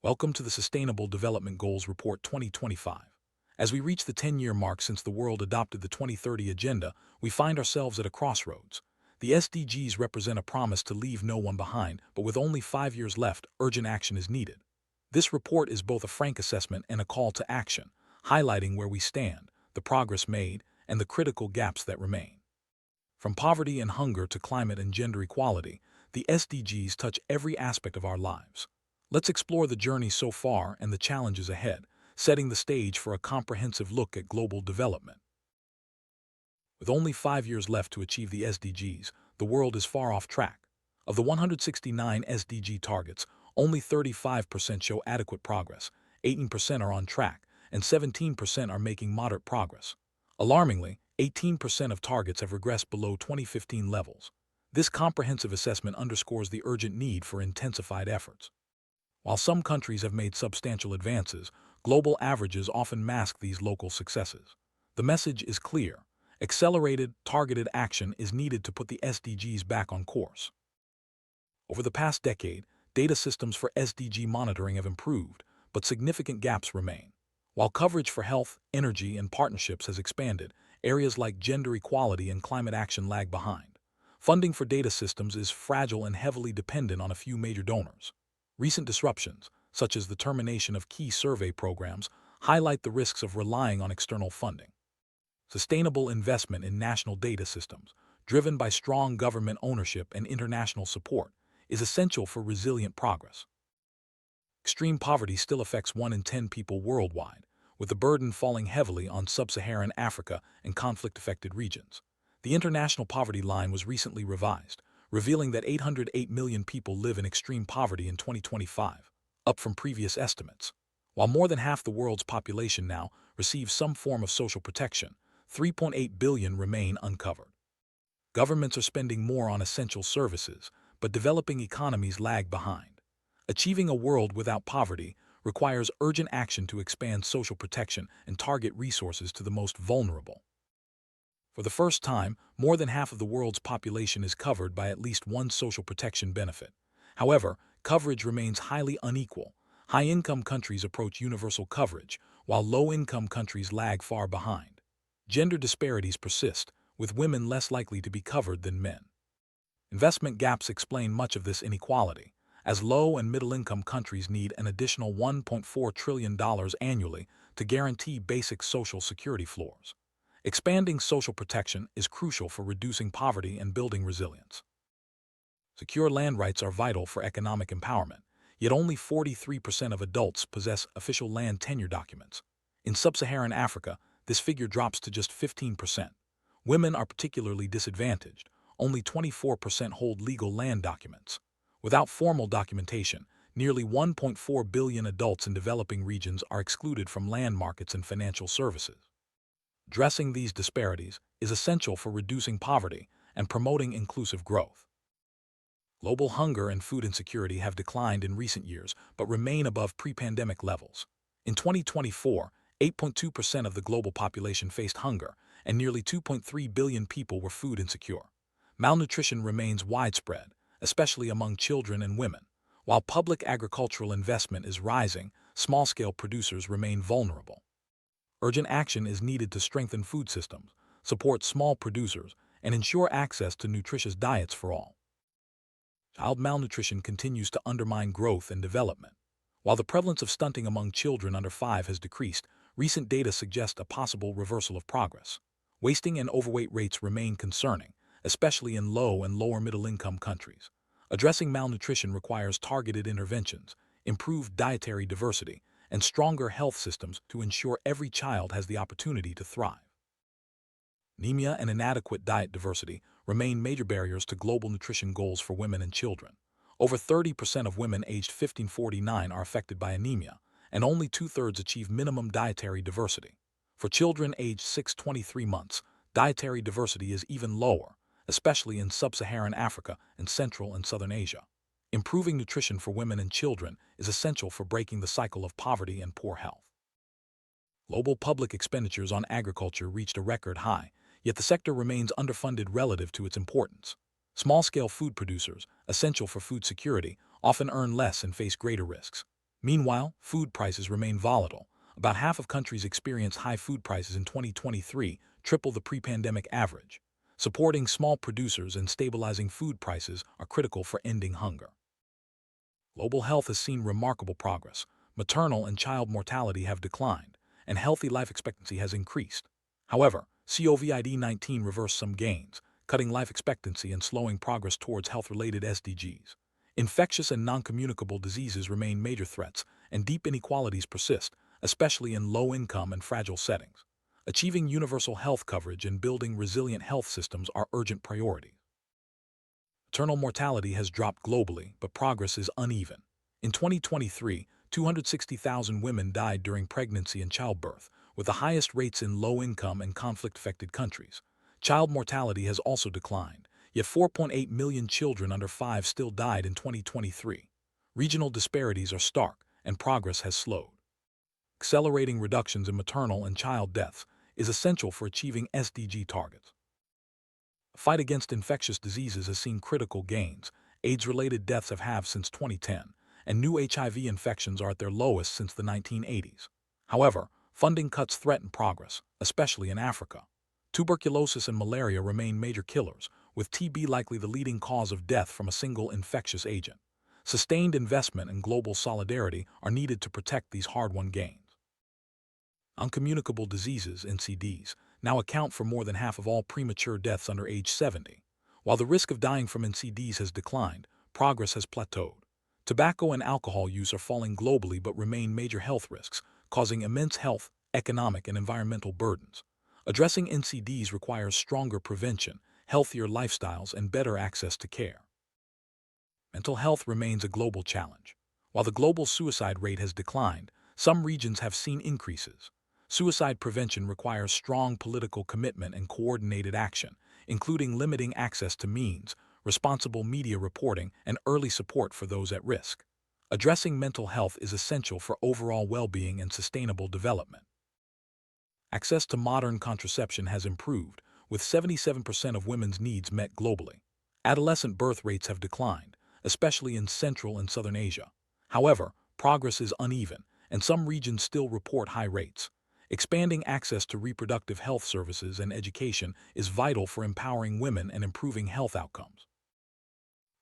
Welcome to the Sustainable Development Goals Report 2025. As we reach the 10-year mark since the world adopted the 2030 Agenda, we find ourselves at a crossroads. The SDGs represent a promise to leave no one behind, but with only 5 years left, urgent action is needed. This report is both a frank assessment and a call to action, highlighting where we stand, the progress made, and the critical gaps that remain. From poverty and hunger to climate and gender equality, the SDGs touch every aspect of our lives. Let's explore the journey so far and the challenges ahead, setting the stage for a comprehensive look at global development. With only 5 years left to achieve the SDGs, the world is far off track. Of the 169 SDG targets, only 35% show adequate progress, 18% are on track, and 17% are making moderate progress. Alarmingly, 18% of targets have regressed below 2015 levels. This comprehensive assessment underscores the urgent need for intensified efforts. While some countries have made substantial advances, global averages often mask these local successes. The message is clear. Accelerated, targeted action is needed to put the SDGs back on course. Over the past decade, data systems for SDG monitoring have improved, but significant gaps remain. While coverage for health, energy, and partnerships has expanded, areas like gender equality and climate action lag behind. Funding for data systems is fragile and heavily dependent on a few major donors. Recent disruptions, such as the termination of key survey programs, highlight the risks of relying on external funding. Sustainable investment in national data systems, driven by strong government ownership and international support, is essential for resilient progress. Extreme poverty still affects 1 in 10 people worldwide, with the burden falling heavily on sub-Saharan Africa and conflict-affected regions. The International Poverty Line was recently revised, revealing that 808 million people live in extreme poverty in 2025, up from previous estimates. While more than half the world's population now receives some form of social protection, 3.8 billion remain uncovered. Governments are spending more on essential services, but developing economies lag behind. Achieving a world without poverty requires urgent action to expand social protection and target resources to the most vulnerable. For the first time, more than half of the world's population is covered by at least one social protection benefit. However, coverage remains highly unequal. High-income countries approach universal coverage, while low-income countries lag far behind. Gender disparities persist, with women less likely to be covered than men. Investment gaps explain much of this inequality, as low- and middle-income countries need an additional $1.4 trillion annually to guarantee basic social security floors. Expanding social protection is crucial for reducing poverty and building resilience. Secure land rights are vital for economic empowerment, yet only 43% of adults possess official land tenure documents. In sub-Saharan Africa, this figure drops to just 15%. Women are particularly disadvantaged. Only 24% hold legal land documents. Without formal documentation, nearly 1.4 billion adults in developing regions are excluded from land markets and financial services. Addressing these disparities is essential for reducing poverty and promoting inclusive growth. Global hunger and food insecurity have declined in recent years but remain above pre-pandemic levels. In 2024, 8.2% of the global population faced hunger, and nearly 2.3 billion people were food insecure. Malnutrition remains widespread, especially among children and women. While public agricultural investment is rising, small-scale producers remain vulnerable. Urgent action is needed to strengthen food systems, support small producers, and ensure access to nutritious diets for all. Child malnutrition continues to undermine growth and development. While the prevalence of stunting among children under 5 has decreased, recent data suggest a possible reversal of progress. Wasting and overweight rates remain concerning, especially in low and lower middle-income countries. Addressing malnutrition requires targeted interventions, improved dietary diversity, and stronger health systems to ensure every child has the opportunity to thrive. Anemia and inadequate diet diversity remain major barriers to global nutrition goals for women and children. Over 30% of women aged 15–49 are affected by anemia, and only 2/3 achieve minimum dietary diversity. For children aged 6–23 months, dietary diversity is even lower, especially in sub-Saharan Africa and Central and Southern Asia. Improving nutrition for women and children is essential for breaking the cycle of poverty and poor health. Global public expenditures on agriculture reached a record high, yet the sector remains underfunded relative to its importance. Small-scale food producers, essential for food security, often earn less and face greater risks. Meanwhile, food prices remain volatile. About half of countries experience high food prices in 2023, triple the pre-pandemic average. Supporting small producers and stabilizing food prices are critical for ending hunger. Global health has seen remarkable progress. Maternal and child mortality have declined, and healthy life expectancy has increased. However, COVID-19 reversed some gains, cutting life expectancy and slowing progress towards health-related SDGs. Infectious and non-communicable diseases remain major threats, and deep inequalities persist, especially in low-income and fragile settings. Achieving universal health coverage and building resilient health systems are urgent priorities. Maternal mortality has dropped globally, but progress is uneven. In 2023, 260,000 women died during pregnancy and childbirth, with the highest rates in low-income and conflict-affected countries. Child mortality has also declined, yet 4.8 million children under 5 still died in 2023. Regional disparities are stark, and progress has slowed. Accelerating reductions in maternal and child deaths is essential for achieving SDG targets. The fight against infectious diseases has seen critical gains. AIDS-related deaths have halved since 2010, and new HIV infections are at their lowest since the 1980s. However, funding cuts threaten progress, especially in Africa. Tuberculosis and malaria remain major killers, with TB likely the leading cause of death from a single infectious agent. Sustained investment and global solidarity are needed to protect these hard-won gains. Uncommunicable diseases, NCDs, now account for more than half of all premature deaths under age 70. While the risk of dying from NCDs has declined, progress has plateaued. Tobacco and alcohol use are falling globally but remain major health risks, causing immense health, economic, and environmental burdens. Addressing NCDs requires stronger prevention, healthier lifestyles, and better access to care. Mental health remains a global challenge. While the global suicide rate has declined, some regions have seen increases. Suicide prevention requires strong political commitment and coordinated action, including limiting access to means, responsible media reporting, and early support for those at risk. Addressing mental health is essential for overall well-being and sustainable development. Access to modern contraception has improved, with 77% of women's needs met globally. Adolescent birth rates have declined, especially in Central and Southern Asia. However, progress is uneven, and some regions still report high rates. Expanding access to reproductive health services and education is vital for empowering women and improving health outcomes.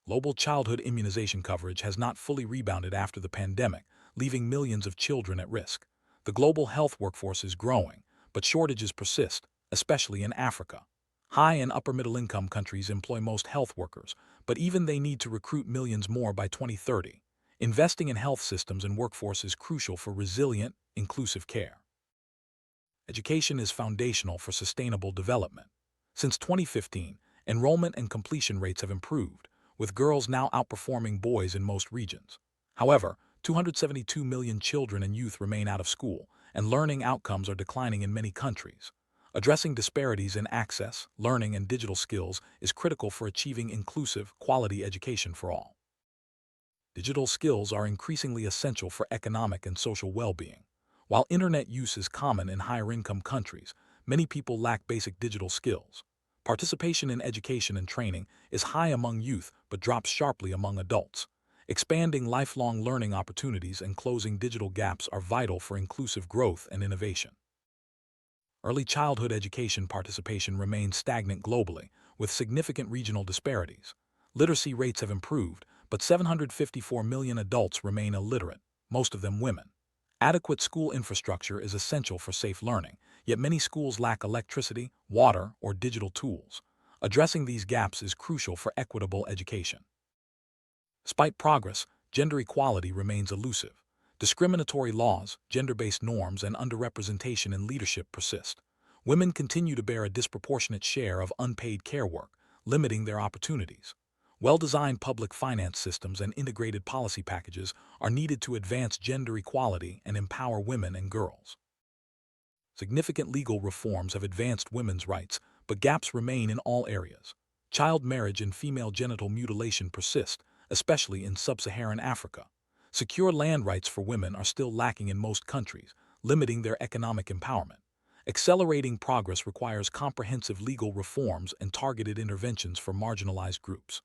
Global childhood immunization coverage has not fully rebounded after the pandemic, leaving millions of children at risk. The global health workforce is growing, but shortages persist, especially in Africa. High and upper-middle-income countries employ most health workers, but even they need to recruit millions more by 2030. Investing in health systems and workforce is crucial for resilient, inclusive care. Education is foundational for sustainable development. Since 2015, enrollment and completion rates have improved, with girls now outperforming boys in most regions. However, 272 million children and youth remain out of school, and learning outcomes are declining in many countries. Addressing disparities in access, learning, and digital skills is critical for achieving inclusive, quality education for all. Digital skills are increasingly essential for economic and social well-being. While internet use is common in higher-income countries, many people lack basic digital skills. Participation in education and training is high among youth but drops sharply among adults. Expanding lifelong learning opportunities and closing digital gaps are vital for inclusive growth and innovation. Early childhood education participation remains stagnant globally, with significant regional disparities. Literacy rates have improved, but 754 million adults remain illiterate, most of them women. Adequate school infrastructure is essential for safe learning, yet many schools lack electricity, water, or digital tools. Addressing these gaps is crucial for equitable education. Despite progress, gender equality remains elusive. Discriminatory laws, gender-based norms, and underrepresentation in leadership persist. Women continue to bear a disproportionate share of unpaid care work, limiting their opportunities. Well-designed public finance systems and integrated policy packages are needed to advance gender equality and empower women and girls. Significant legal reforms have advanced women's rights, but gaps remain in all areas. Child marriage and female genital mutilation persist, especially in sub-Saharan Africa. Secure land rights for women are still lacking in most countries, limiting their economic empowerment. Accelerating progress requires comprehensive legal reforms and targeted interventions for marginalized groups.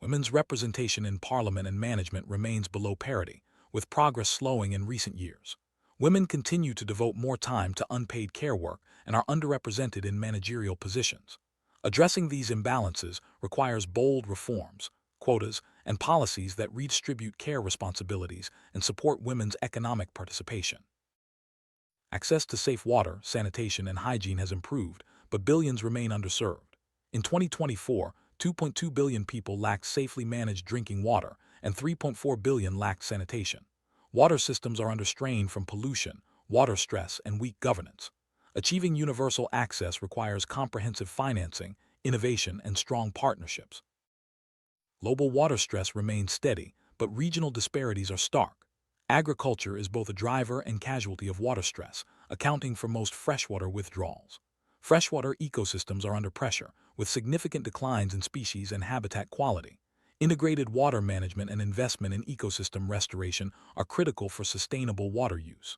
Women's representation in parliament and management remains below parity, with progress slowing in recent years. Women continue to devote more time to unpaid care work and are underrepresented in managerial positions. Addressing these imbalances requires bold reforms, quotas, and policies that redistribute care responsibilities and support women's economic participation. Access to safe water, sanitation, and hygiene has improved, but billions remain underserved. In 2024, 2.2 billion people lacked safely managed drinking water, and 3.4 billion lacked sanitation. Water systems are under strain from pollution, water stress, and weak governance. Achieving universal access requires comprehensive financing, innovation, and strong partnerships. Global water stress remains steady, but regional disparities are stark. Agriculture is both a driver and casualty of water stress, accounting for most freshwater withdrawals. Freshwater ecosystems are under pressure, with significant declines in species and habitat quality. Integrated water management and investment in ecosystem restoration are critical for sustainable water use.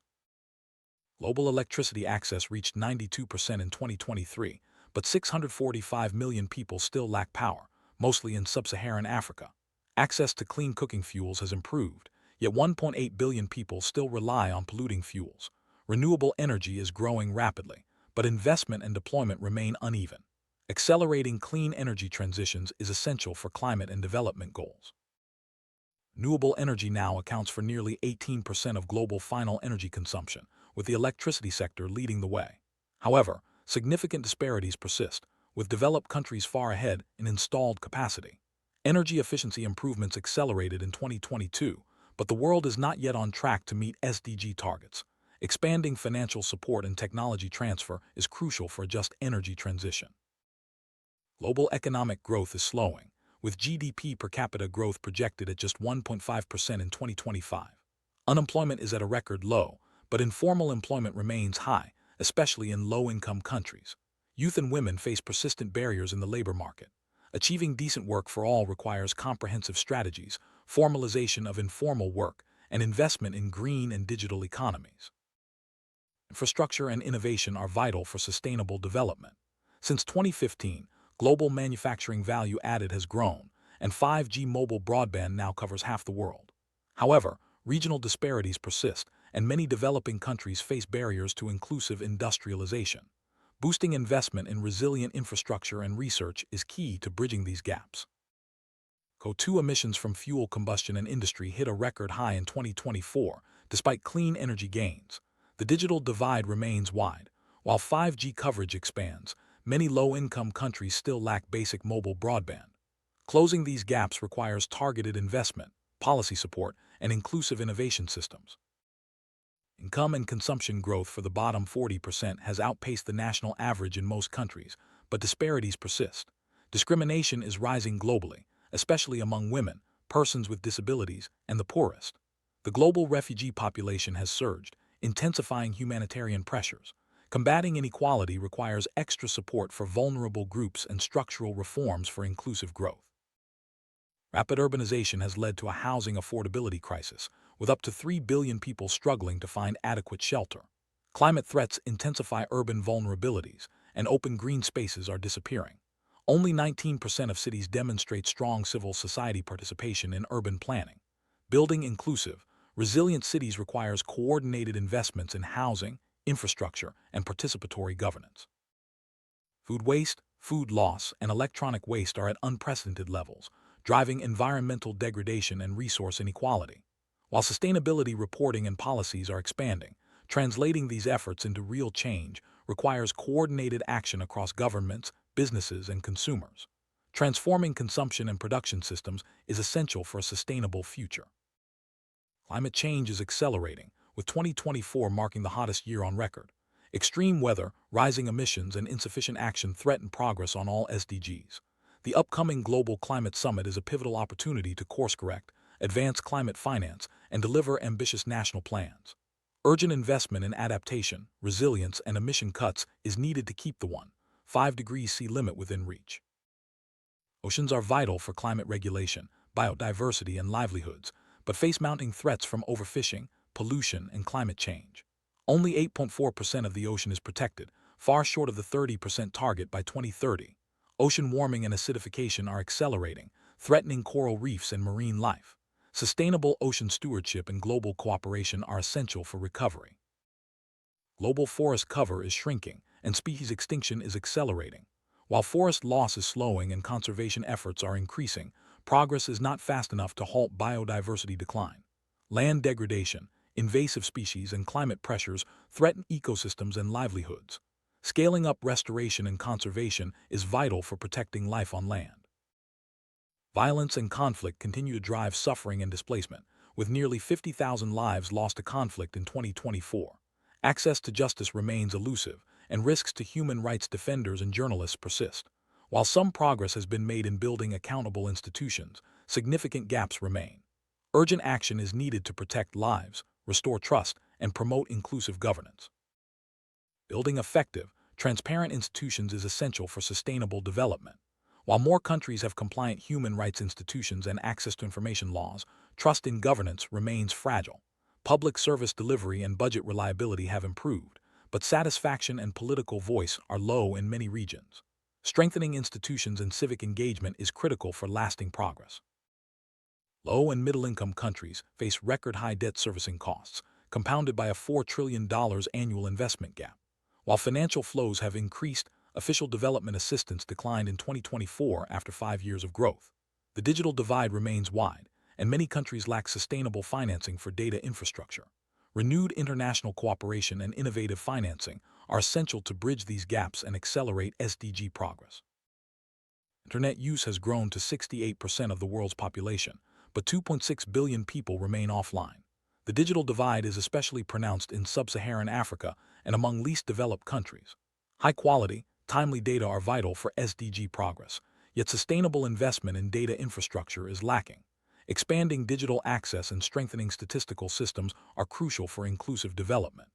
Global electricity access reached 92% in 2023, but 645 million people still lack power, mostly in sub-Saharan Africa. Access to clean cooking fuels has improved, yet 1.8 billion people still rely on polluting fuels. Renewable energy is growing rapidly, but investment and deployment remain uneven. Accelerating clean energy transitions is essential for climate and development goals. Renewable energy now accounts for nearly 18% of global final energy consumption, with the electricity sector leading the way. However, significant disparities persist, with developed countries far ahead in installed capacity. Energy efficiency improvements accelerated in 2022, but the world is not yet on track to meet SDG targets. Expanding financial support and technology transfer is crucial for a just energy transition. Global economic growth is slowing, with GDP per capita growth projected at just 1.5% in 2025. Unemployment is at a record low, but informal employment remains high, especially in low-income countries. Youth and women face persistent barriers in the labor market. Achieving decent work for all requires comprehensive strategies, formalization of informal work, and investment in green and digital economies. Infrastructure and innovation are vital for sustainable development. Since 2015, global manufacturing value added has grown, and 5G mobile broadband now covers half the world. However, regional disparities persist, and many developing countries face barriers to inclusive industrialization. Boosting investment in resilient infrastructure and research is key to bridging these gaps. CO2 emissions from fuel combustion and industry hit a record high in 2024, despite clean energy gains. The digital divide remains wide. While 5G coverage expands, many low-income countries still lack basic mobile broadband. Closing these gaps requires targeted investment, policy support, and inclusive innovation systems. Income and consumption growth for the bottom 40% has outpaced the national average in most countries, but disparities persist. Discrimination is rising globally, especially among women, persons with disabilities, and the poorest. The global refugee population has surged, intensifying humanitarian pressures. Combating inequality requires extra support for vulnerable groups and structural reforms for inclusive growth. Rapid urbanization has led to a housing affordability crisis, with up to 3 billion people struggling to find adequate shelter. Climate threats intensify urban vulnerabilities, and open green spaces are disappearing. Only 19% of cities demonstrate strong civil society participation in urban planning. Building inclusive, resilient cities requires coordinated investments in housing, infrastructure, and participatory governance. Food waste, food loss, and electronic waste are at unprecedented levels, driving environmental degradation and resource inequality. While sustainability reporting and policies are expanding, translating these efforts into real change requires coordinated action across governments, businesses, and consumers. Transforming consumption and production systems is essential for a sustainable future. Climate change is accelerating, with 2024 marking the hottest year on record. Extreme weather, rising emissions, and insufficient action threaten progress on all SDGs. The upcoming Global Climate Summit is a pivotal opportunity to course-correct, advance climate finance, and deliver ambitious national plans. Urgent investment in adaptation, resilience, and emission cuts is needed to keep the 1.5 degrees C limit within reach. Oceans are vital for climate regulation, biodiversity, and livelihoods, but face mounting threats from overfishing, pollution, and climate change. Only 8.4% of the ocean is protected, far short of the 30% target by 2030. Ocean warming and acidification are accelerating, threatening coral reefs and marine life. Sustainable ocean stewardship and global cooperation are essential for recovery. Global forest cover is shrinking, and species extinction is accelerating. While forest loss is slowing and conservation efforts are increasing, progress is not fast enough to halt biodiversity decline. Land degradation, invasive species, and climate pressures threaten ecosystems and livelihoods. Scaling up restoration and conservation is vital for protecting life on land. Violence and conflict continue to drive suffering and displacement, with nearly 50,000 lives lost to conflict in 2024. Access to justice remains elusive, and risks to human rights defenders and journalists persist. While some progress has been made in building accountable institutions, significant gaps remain. Urgent action is needed to protect lives, restore trust, and promote inclusive governance. Building effective, transparent institutions is essential for sustainable development. While more countries have compliant human rights institutions and access to information laws, trust in governance remains fragile. Public service delivery and budget reliability have improved, but satisfaction and political voice are low in many regions. Strengthening institutions and civic engagement is critical for lasting progress. Low and middle-income countries face record-high debt servicing costs, compounded by a $4 trillion annual investment gap. While financial flows have increased, official development assistance declined in 2024 after 5 years of growth. The digital divide remains wide, and many countries lack sustainable financing for data infrastructure. Renewed international cooperation and innovative financing are essential to bridge these gaps and accelerate SDG progress. Internet use has grown to 68% of the world's population, but 2.6 billion people remain offline. The digital divide is especially pronounced in sub-Saharan Africa and among least developed countries. High-quality, timely data are vital for SDG progress, yet sustainable investment in data infrastructure is lacking. Expanding digital access and strengthening statistical systems are crucial for inclusive development.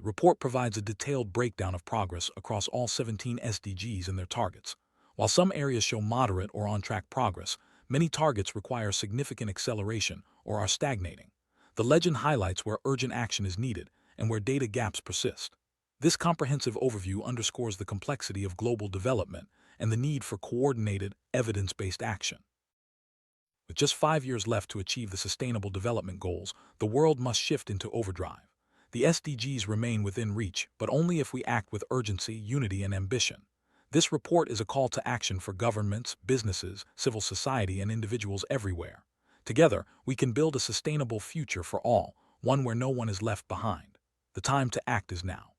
The report provides a detailed breakdown of progress across all 17 SDGs and their targets. While some areas show moderate or on-track progress, many targets require significant acceleration or are stagnating. The legend highlights where urgent action is needed and where data gaps persist. This comprehensive overview underscores the complexity of global development and the need for coordinated, evidence-based action. With just 5 years left to achieve the Sustainable Development Goals, the world must shift into overdrive. The SDGs remain within reach, but only if we act with urgency, unity, and ambition. This report is a call to action for governments, businesses, civil society, and individuals everywhere. Together, we can build a sustainable future for all, one where no one is left behind. The time to act is now.